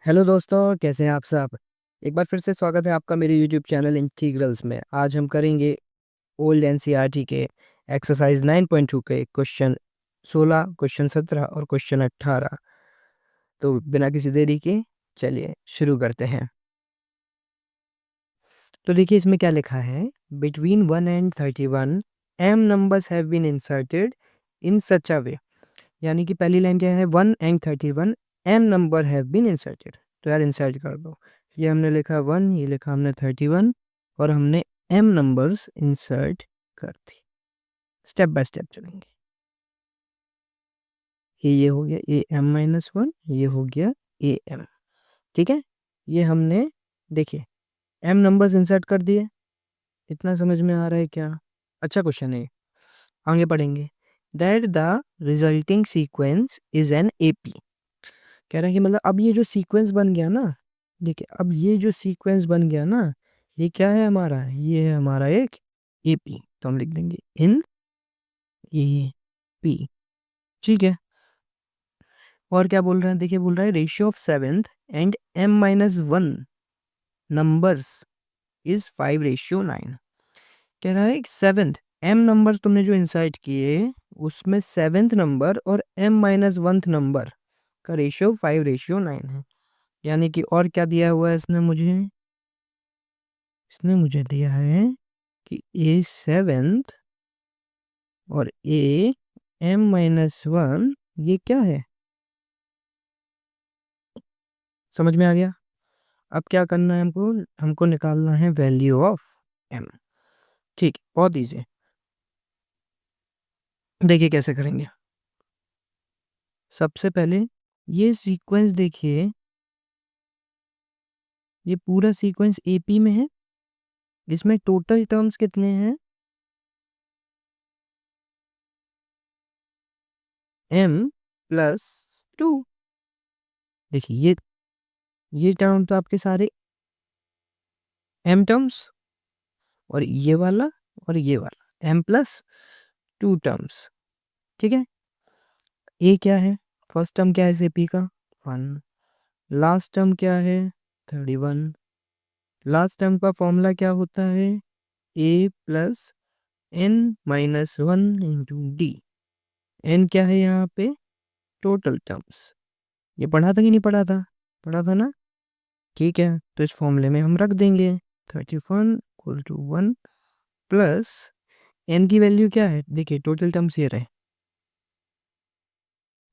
Hello दोस्तों, कैसे हैं आप सब। एक बार फिर से स्वागत है आपका मेरे यूट्यूब चैनल इंटीग्रल्स में। आज हम करेंगे ओल्ड एनसीईआरटी के एक्सरसाइज 9.2 के क्वेश्चन 16, क्वेश्चन 17 और क्वेश्चन 18। तो बिना किसी देरी के चलिए शुरू करते हैं। तो देखिए इसमें क्या लिखा है, between 1 and 31 M numbers have been inserted in such a way. यानी कि पहली लाइन क्या है, 1 and 31 M number have been inserted. तो यार इंसर्ट कर दो। ये हमने लिखा 1, ये लिखा हमने 31 और हमने एम नंबर्स इंसर्ट कर दी। स्टेप बाय स्टेप चलेंगे। ये हो गया ए एम माइनस 1, ये हो गया ए एम। ठीक है, ये हमने देखिए एम नंबर्स इंसर्ट कर दिए। इतना समझ में आ रहा है क्या? अच्छा क्वेश्चन है, आगे पढ़ेंगे। That the resulting sequence is an AP. कह रहे हैं कि मतलब अब ये जो सीक्वेंस बन गया ना, देखिए अब ये जो सीक्वेंस बन गया ना, ये क्या है हमारा, ये है हमारा एक एपी। तो हम लिख देंगे इन ए पी। ठीक है, और क्या बोल रहे हैं, देखिए बोल रहा है ratio of seventh and M minus one numbers is 5:9। कह रहा है सेवेंथ एम नंबर तुमने जो इंसर्ट किए उसमें सेवेंथ नंबर और एम माइनस वंथ नंबर का रेशियो 5:9 है। यानी कि और क्या दिया हुआ है इसने मुझे दिया है कि ए सेवेंथ और ए एम माइनस वन, ये क्या है, समझ में आ गया। अब क्या करना है हमको, हमको निकालना है वैल्यू ऑफ एम। ठीक है, बहुत ईजी है। देखिए कैसे करेंगे। सबसे पहले ये सीक्वेंस देखिए, ये पूरा सीक्वेंस एपी में है। इसमें टोटल टर्म्स कितने हैं, एम प्लस टू। देखिए ये टर्म तो आपके सारे एम टर्म्स, और ये वाला एम प्लस टू टर्म्स। ठीक है, ए क्या है, फर्स्ट टर्म क्या है जेपी का 1, लास्ट टर्म क्या है 31। लास्ट टर्म का फॉर्मूला क्या होता है, A plus N minus one into D. N क्या है यहाँ पे, टोटल टर्म्स। ये पढ़ा था कि नहीं पढ़ा था, पढ़ा था ना। ठीक है, तो इस फॉर्मूले में हम रख देंगे 31 इक्वल टू 1 प्लस एन की वैल्यू क्या है, देखिए टोटल टर्म्स ये रहे,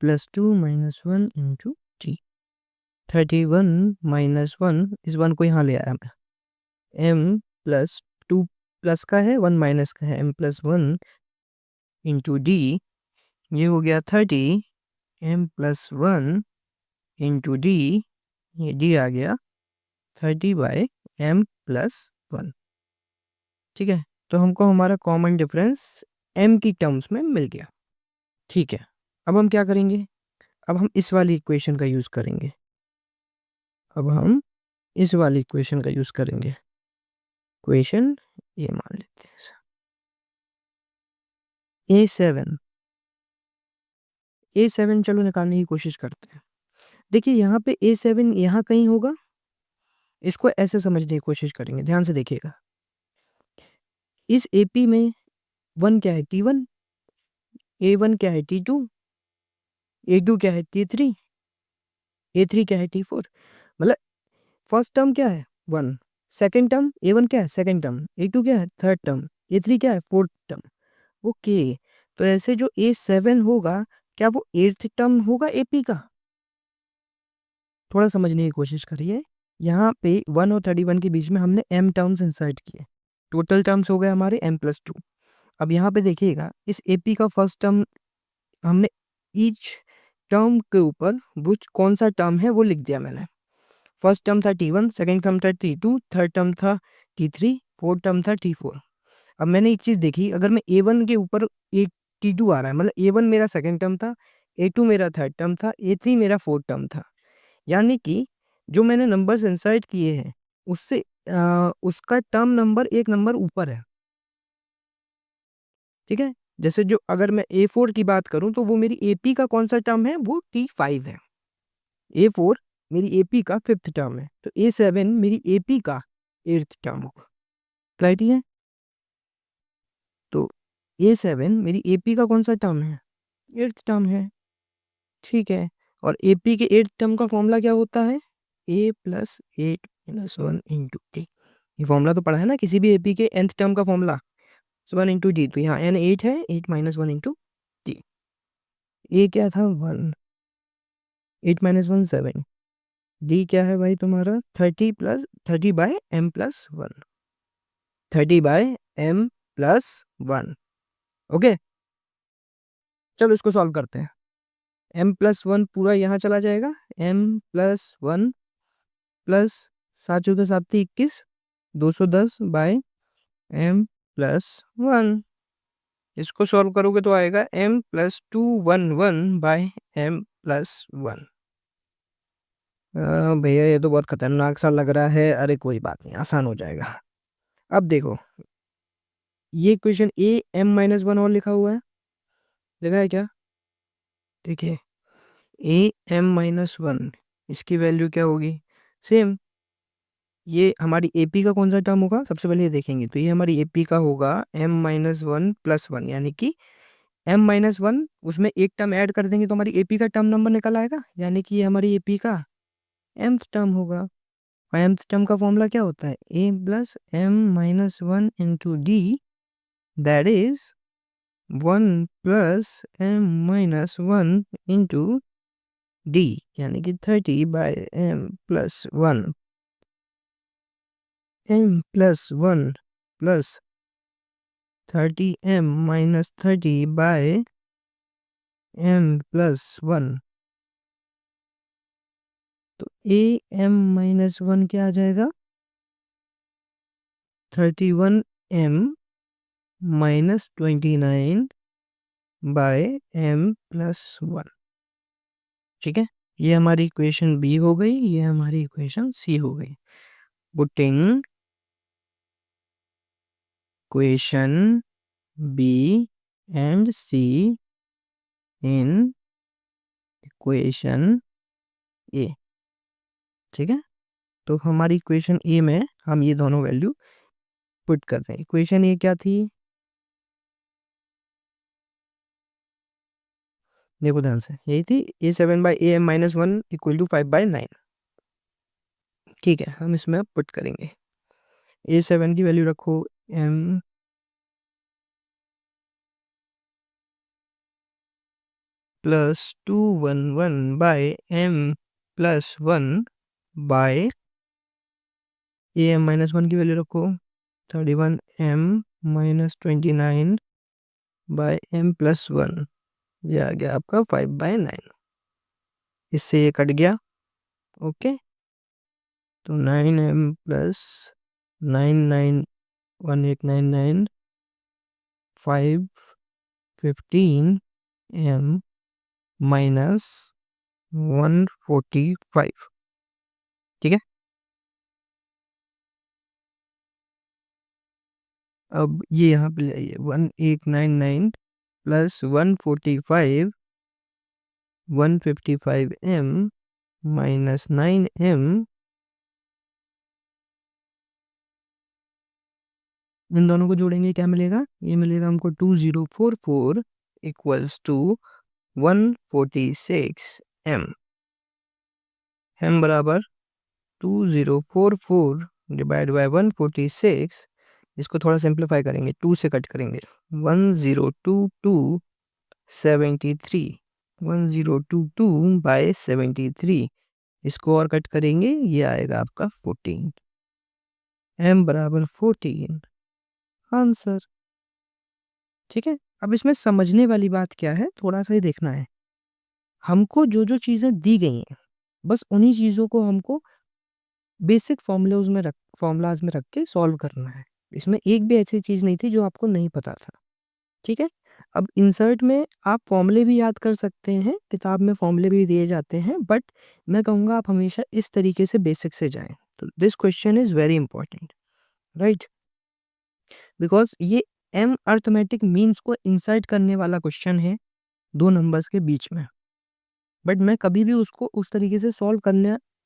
plus 2 minus one into T. 31 minus one, इस वन को यहाँ ले आया मैं, एम प्लस टू प्लस का है, वन माइनस का है, M plus one into D. ये हो गया 30 M plus one into D. ये डी आ गया 30/m प्लस वन। ठीक है, तो हमको हमारा कॉमन डिफरेंस m की टर्म्स में मिल गया। ठीक है, अब हम क्या करेंगे, अब हम इस वाली इक्वेशन का यूज़ करेंगे। अब हम इस वाली इक्वेशन का यूज़ करेंगे। इक्वेशन ये मान लेते हैं A7 चलो निकालने की कोशिश करते हैं। देखिए यहाँ पे A7 यहाँ कहीं होगा, इसको ऐसे समझने की कोशिश करेंगे, ध्यान से देखिएगा। इस AP में वन क्या है T1, A1 क्या है T2, A2 क्या है T3, A3 क्या है T4। मतलब फर्स्ट टर्म क्या है 1, सेकंड टर्म A1 क्या है सेकंड टर्म, A2 क्या है थर्ड टर्म, A3 क्या है फोर्थ टर्म। ओके, तो ऐसे जो A7 होगा, क्या वो एट्थ टर्म होगा AP का? थोड़ा समझने की कोशिश करिए। यहाँ पे 1 और 31 के बीच में हमने m टर्म्स इंसर्ट किए, टोटल टर्म्स हो गए हमारे m प्लस टू। अब यहाँ पे देखिएगा इस AP का फर्स्ट टर्म हमने ईच टर्म के ऊपर वो कौन सा टर्म है वो लिख दिया मैंने। फर्स्ट टर्म था T1, सेकंड टर्म था T2, थर्ड टर्म था T3, फोर्थ टर्म था T4। अब मैंने एक चीज़ देखी, अगर मैं A1 के ऊपर T2 आ रहा है, मतलब A1 मेरा सेकंड टर्म था, A2 मेरा थर्ड टर्म था, A3 मेरा फोर्थ टर्म था। यानी कि जो मैंने नंबर्स इंसर्ट किए हैं उससे उसका टर्म नंबर एक नंबर ऊपर है। ठीक है, जैसे जो अगर मैं A4 की बात करूं तो वो मेरी AP का कौन सा टर्म है, वो T5 है। A4 मेरी एपी का 5th टर्म है, तो A7 मेरी एपी का 8th टर्म होगा। क्लैरिटी है? तो A7 मेरी एपी का कौन सा टर्म है? 8th टर्म है। ठीक है, और एपी के 8th टर्म का फॉर्मूला क्या होता है? A plus 8-1 into T. ये फॉर्मूला तो पढ़ा है ना, किसी भी एपी के nth टर्म का फॉर्मूला 1 इंटू डी। तो यहाँ n 8 है, 8-1 इंटू टी। ए क्या था? 1, 8-1 7। डी क्या है भाई तुम्हारा? 30/m+1, 30/m+1। ओके, चलो इसको सॉल्व करते हैं। m+1 पूरा यहाँ चला जाएगा, m+1 प्लस 7 × 7 = 21, 210/m+1। इसको सॉल्व करोगे तो आएगा m+211/m+1। भैया ये तो बहुत खतरनाक सा लग रहा है। अरे कोई बात नहीं, आसान हो जाएगा। अब देखो, ये क्वेश्चन m-1 और लिखा हुआ है, देखा है क्या? देखिए, am-1 इसकी वैल्यू क्या होगी? सेम, ये हमारी एपी का कौन सा टर्म होगा? सबसे पहले ये देखेंगे, तो ये हमारी एपी का होगा m-1+1, यानी कि m-1 उसमें एक टर्म ऐड कर देंगे तो हमारी एपी का टर्म नंबर निकल आएगा, यानी कि ये हमारी एपी का mth टर्म होगा। और mth टर्म का फॉर्मूला क्या होता है? a plus m-1 into D, that is 1 plus m-1 into D, यानी कि 30/m+1, m+1 प्लस 30m-30/m+1। तो am-1 क्या आ जाएगा? 31m-29/m+1। ठीक है, ये हमारी इक्वेशन बी हो गई, ये हमारी इक्वेशन सी हो गई। Putting equation B and C in equation A. ठीक है, तो हमारी इक्वेशन ए में हम ये दोनों वैल्यू पुट कर रहे हैं। इक्वेशन ए क्या थी? देखो ध्यान से, यही थी A7/AM-1 = 5/9। ठीक है, हम इसमें पुट करेंगे। A7 की वैल्यू रखो m plus 211/m+1 bye AM-1 की वैल्यू रखो 31m-29/m+1। ये आ गया आपका 5/9। इससे ये कट गया। ओके, तो 9m प्लस 991,899 515m-145। ठीक है, अब ये यहाँ पे ले आइए, 1899 प्लस 145, 155m-9m, इन दोनों को जोड़ेंगे क्या मिलेगा? ये मिलेगा हमको 2044 = 146m। m बराबर 2044 डिवाइड बाय 146, इसको थोड़ा सिंप्लीफाई करेंगे, 2 से कट करेंगे, 1022/73, 1022/73, इसको और कट करेंगे, ये आएगा आपका 14। m बराबर 14 आंसर। ठीक है, अब इसमें समझने वाली बात क्या है, थोड़ा सा ही देखना है। हमको जो जो चीज़ें दी गई हैं, बस उन्हीं चीज़ों को हमको बेसिक फॉर्मूलाज में रख के सॉल्व करना है। इसमें एक भी ऐसी चीज़ नहीं थी जो आपको नहीं पता था। ठीक है, अब इंसर्ट में आप फॉर्मूले भी याद कर सकते हैं, किताब में फॉर्मूले भी दिए जाते हैं, बट मैं कहूँगा आप हमेशा इस तरीके से बेसिक से जाएं। तो this question is very important, right? Because ये एम अर्थमेटिक मीन्स को इंसर्ट करने वाला क्वेश्चन है दो नंबर्स के बीच में, बट मैं कभी भी उसको उस तरीके से सॉल्व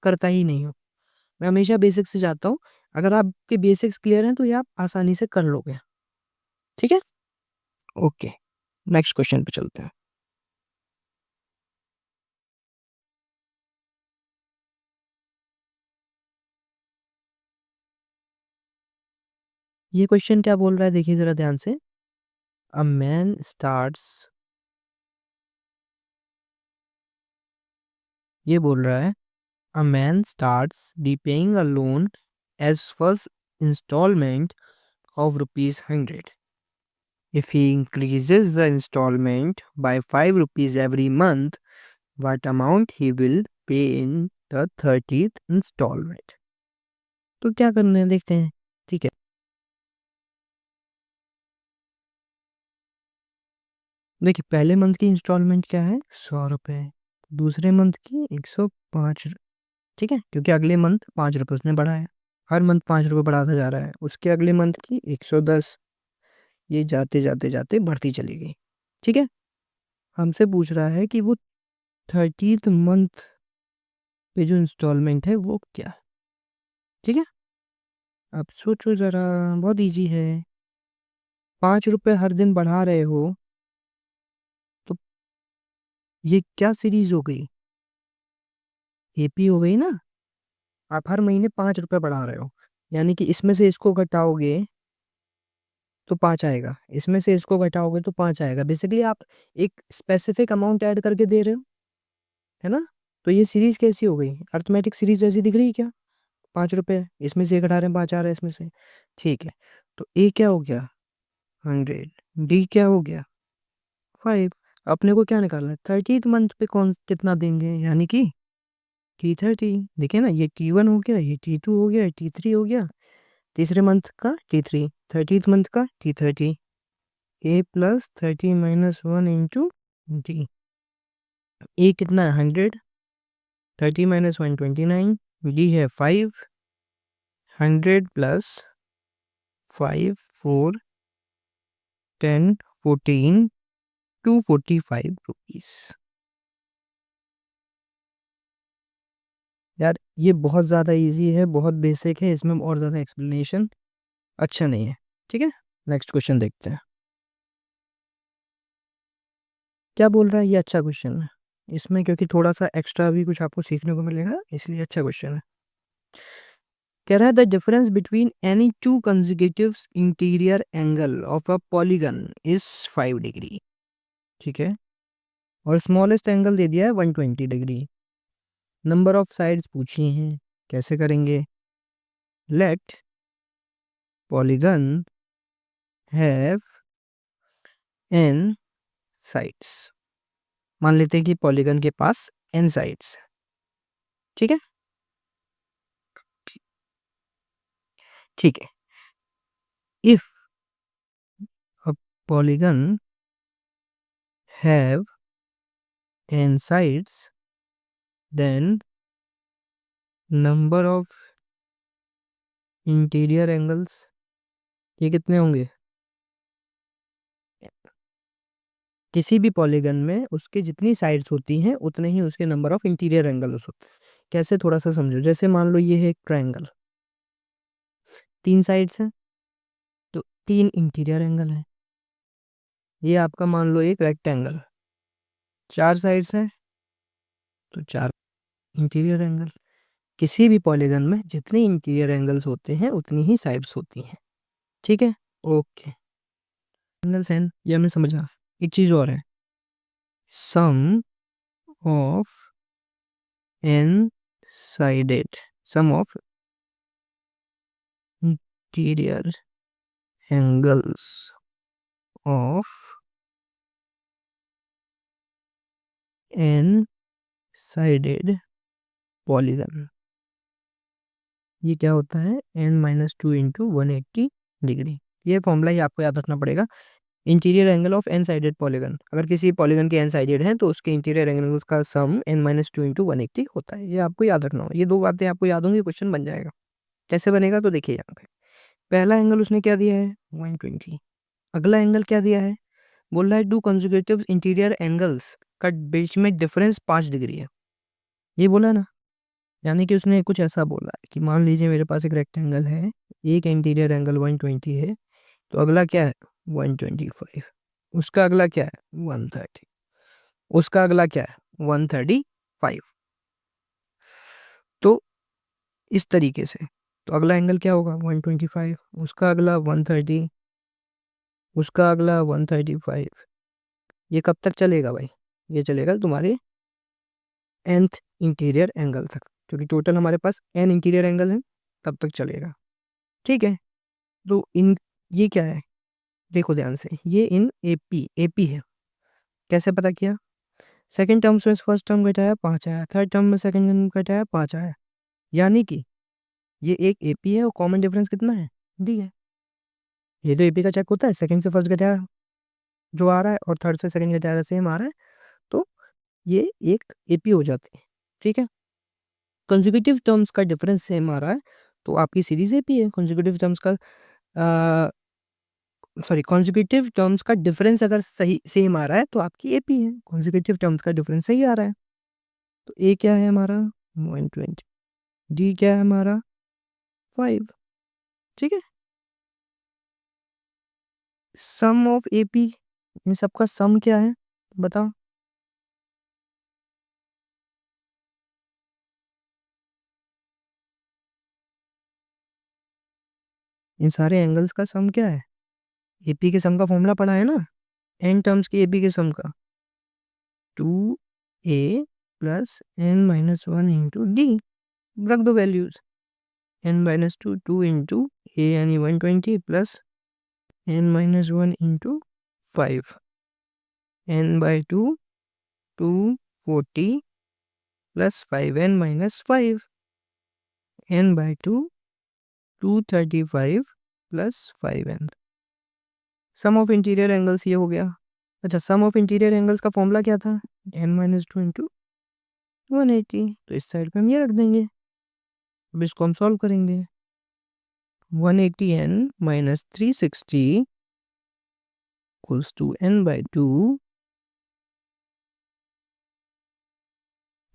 करता ही नहीं हूँ। मैं हमेशा बेसिक से जाता हूँ। अगर आपके बेसिक्स क्लियर हैं तो ये आप आसानी से कर लोगे। ठीक है? ओके, नेक्स्ट क्वेश्चन पे चलते हैं। ये क्वेश्चन क्या बोल रहा है देखिए ज़रा ध्यान से। अ मैन स्टार्ट्स, ये बोल रहा है a man starts repaying a loan as first installment of rupees 100. If he increases the installment by 5 rupees every month, what amount he will pay in the 30th installment? तो क्या करना है देखते हैं। ठीक है, देखिए पहले मंथ की इंस्टॉलमेंट क्या है 100 रुपये, दूसरे मंथ की 105। ठीक है, क्योंकि अगले मंथ 5 रुपये उसने बढ़ाया, हर मंथ 5 रुपये बढ़ाता जा रहा है। उसके अगले मंथ की 110, ये जाते जाते जाते बढ़ती चली गई। ठीक है, हमसे पूछ रहा है कि वो 30th मंथ पे जो इंस्टॉलमेंट है वो क्या है। ठीक है, अब सोचो ज़रा, बहुत इजी है। 5 रुपये हर दिन बढ़ा रहे हो तो ये क्या सीरीज हो गई, एपी हो गई ना। आप हर महीने 5 रुपये बढ़ा रहे हो, यानी कि इसमें से इसको घटाओगे तो 5 आएगा, इसमें से इसको घटाओगे तो 5 आएगा। बेसिकली आप एक स्पेसिफिक अमाउंट ऐड करके दे रहे हो, है ना। तो ये सीरीज कैसी हो गई, अर्थमेटिक सीरीज ऐसी दिख रही है क्या। 5 रुपये, इसमें से एक घटा रहे हैं, 5 आ रहा है इसमें से। ठीक है, तो ए क्या हो गया 100, डी क्या हो गया 5। अपने को क्या निकालना है 30th मंथ पे कौन कितना देंगे, यानी कि T30। देखिए ना, ये T1 हो गया, ये T2 हो गया, T3 हो गया, तीसरे मंथ का T3, 30th मंथ का T30। ए प्लस 30 - 1 इंटू डी। ए कितना है 100, 30 - 1 29, डी है 5, 100 प्लस 5 4 10 14 245 रुपीस। यार ये बहुत ज़्यादा इजी है, बहुत बेसिक है, इसमें और ज़्यादा एक्सप्लेनेशन अच्छा नहीं है। ठीक है, नेक्स्ट क्वेश्चन देखते हैं क्या बोल रहा है। ये अच्छा क्वेश्चन है इसमें, क्योंकि थोड़ा सा एक्स्ट्रा भी कुछ आपको सीखने को मिलेगा, इसलिए अच्छा क्वेश्चन है। कह रहा है the difference between any two consecutive interior angle of a polygon is 5 degree. ठीक है, और स्मॉलेस्ट एंगल दे दिया है 120 डिग्री। नंबर ऑफ साइड्स पूछी हैं, कैसे करेंगे। Let polygon have N sides. मान लेते हैं कि पॉलीगन के पास एन साइड्स। ठीक है, ठीक है। If a polygon have N sides then number of interior angles, ये कितने होंगे। किसी भी पॉलीगन में उसके जितनी साइड्स होती हैं उतने ही उसके नंबर ऑफ इंटीरियर एंगल्स होते हैं। कैसे, थोड़ा सा समझो। जैसे मान लो ये है एक ट्रायंगल, 3 साइड्स हैं तो 3 इंटीरियर एंगल है। ये आपका मान लो एक रेक्टेंगल, 4 साइड्स हैं तो 4 इंटीरियर एंगल। किसी भी पॉलीगन में जितने इंटीरियर एंगल्स होते हैं उतनी ही साइड्स होती हैं। ठीक है, ओके। एंगल्स एन ये हमें समझा। एक चीज और है, sum of N sided, sum of interior angles of N sided polygon, ये क्या होता है n - 2 इंटू 180 डिग्री। ये फॉर्मूला ही आपको याद रखना पड़ेगा। Interior angle of N sided polygon, अगर किसी पॉलीगन के एन साइडेड हैं तो उसके इंटीरियर एंगल्स का सम n - 2 इंटू 180 होता है। ये आपको याद रखना होगा। ये दो बातें आपको याद होंगी, क्वेश्चन बन जाएगा। कैसे बनेगा तो देखिए, यहाँ पे पहला एंगल उसने क्या दिया है 120, अगला एंगल क्या दिया है, बोल रहा है टू कंसेक्यूटिव इंटीरियर एंगल्स का बीच में डिफरेंस 5 डिग्री है। ये बोला ना, यानी कि उसने कुछ ऐसा बोला है कि मान लीजिए मेरे पास एक रेक्टेंगल है, एक इंटीरियर एंगल 120 है, तो अगला क्या है 125, उसका अगला क्या है 130, उसका अगला क्या है 135। तो इस तरीके से तो अगला एंगल क्या होगा 125, उसका अगला 130, उसका अगला 135। ये कब तक चलेगा भाई? ये चलेगा तुम्हारे nth इंटीरियर एंगल तक, क्योंकि टोटल हमारे पास n इंटीरियर एंगल है, तब तक चलेगा। ठीक है, तो इन ये क्या है, देखो ध्यान से, ये इन एपी है। कैसे पता किया? सेकंड टर्म में फर्स्ट टर्म घटाया 5 आया, थर्ड टर्म में सेकंड टर्म घटाया 5 आया, यानी कि ये एक एपी है और कॉमन डिफरेंस कितना है डी है। ये तो एपी का चेक होता है, सेकंड से फर्स्ट घटाया जो आ रहा है और थर्ड से सेकंड घटाया सेम आ रहा है, तो ये एक एपी हो जाती है। ठीक है, कंसेक्यूटिव टर्म्स का डिफरेंस सेम आ रहा है तो आपकी सीरीज एपी है। कंसेक्यूटिव टर्म्स का सॉरी कंसेक्यूटिव टर्म्स का डिफरेंस अगर सही सेम आ रहा है तो आपकी एपी है। कंसेक्यूटिव टर्म्स का डिफरेंस सही आ रहा है, तो ए क्या है हमारा 120, डी क्या है हमारा 5। ठीक है, सम ऑफ एपी, इन सबका सम क्या है बताओ? इन सारे एंगल्स का सम क्या है? एपी के सम का फॉर्मूला पढ़ा है ना, एन टर्म्स की एपी के सम का 2a plus n minus 1 into D. रख दो values, n minus 2 2 into A यानी 120 plus n minus 1 into 5, n by 2 240 plus 5n minus 5, n by 2 235 plus 5n। Sum of interior angles ये हो गया। अच्छा, सम ऑफ इंटीरियर एंगल्स का formula क्या था? n माइनस 2 इंटू 180, तो इस साइड पे हम ये रख देंगे। अब इसको हम सॉल्व करेंगे। 180n minus 360 equals to n by 2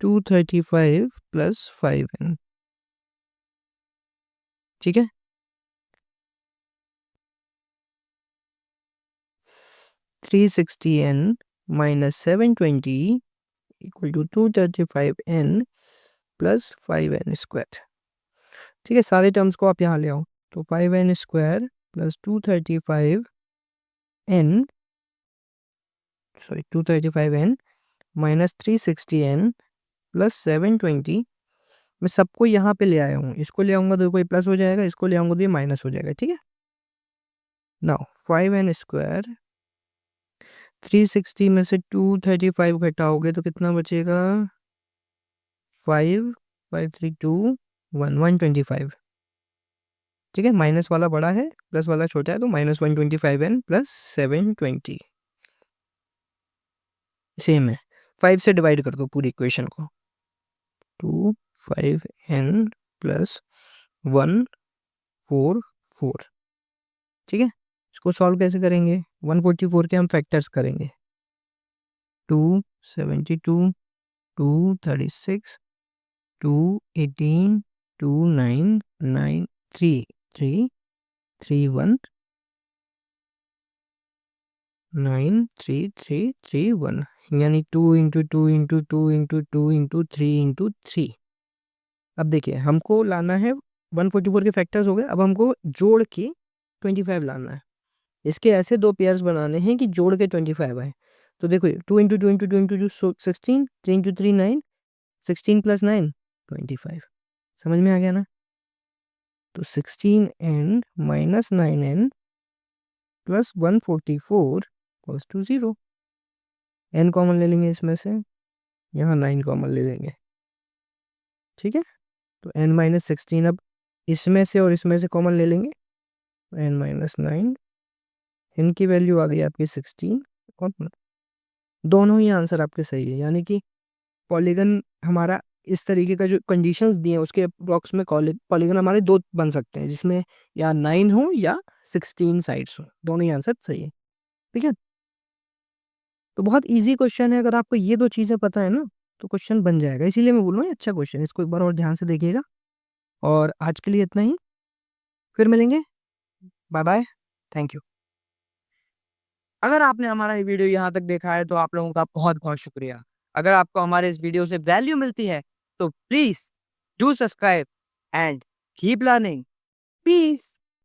235 plus 5n। ठीक है, 360n minus 720 equal to 235n plus 5n square. ठीक है, सारे टर्म्स को आप यहाँ ले आओ, तो 5n square plus 235n minus 360n plus 720। मैं सबको यहाँ पे ले आया हूँ, इसको ले आऊँगा तो कोई प्लस हो जाएगा, इसको ले आऊँगा तो ये माइनस हो जाएगा। ठीक है, नाउ 5n स्क्वायर 360 में से 235 घटाओगे तो कितना बचेगा? 5 5 3 2 1 125। ठीक है, माइनस वाला बड़ा है प्लस वाला छोटा है, तो माइनस 125n प्लस 720 सेम है। 5 से डिवाइड कर दो पूरी इक्वेशन को, 25n प्लस 144। ठीक है, इसको सॉल्व कैसे करेंगे? 144 के हम फैक्टर्स करेंगे, 272 236 218 2993 331 93331, यानी 2 into 2 into 2 into 2 into 3 into 3। अब देखिए, हमको लाना है 144 के फैक्टर्स हो गए, अब हमको जोड़ के 25 लाना है। इसके ऐसे दो पेयर्स बनाने हैं कि जोड़ के 25 आए। तो देखो 2 into 2 into 2 into 2 16, 3 into 3 9, 16 plus 9 25। समझ में आ गया ना? तो 16n minus 9n plus 144 equals to 0। n common ले लेंगे इसमें से, यहाँ 9 कॉमन ले लेंगे। ठीक है, तो n माइनस 16 अब इसमें से और इसमें से कॉमन ले लेंगे, n माइनस 9, n की वैल्यू आ गई आपकी 16 और दोनों ही आंसर आपके सही है। यानी कि पॉलीगन हमारा इस तरीके का जो कंडीशंस दिए हैं उसके अप्रॉक्स में पॉलीगन हमारे दो बन सकते हैं, जिसमें या 9 हो या 16 साइड्स हो, दोनों ही आंसर सही है। ठीक है, तो बहुत इजी क्वेश्चन है, अगर आपको ये दो चीज़ें पता है ना तो क्वेश्चन बन जाएगा। इसीलिए मैं बोल रहा हूँ ये अच्छा क्वेश्चन है, इसको एक बार और ध्यान से देखिएगा। और आज के लिए इतना ही, फिर मिलेंगे। Bye bye, thank you. अगर आपने हमारा ये वीडियो यहाँ तक देखा है तो आप लोगों का बहुत बहुत शुक्रिया। अगर आपको हमारे इस वीडियो से वैल्यू मिलती है तो please do subscribe and keep learning. Piece.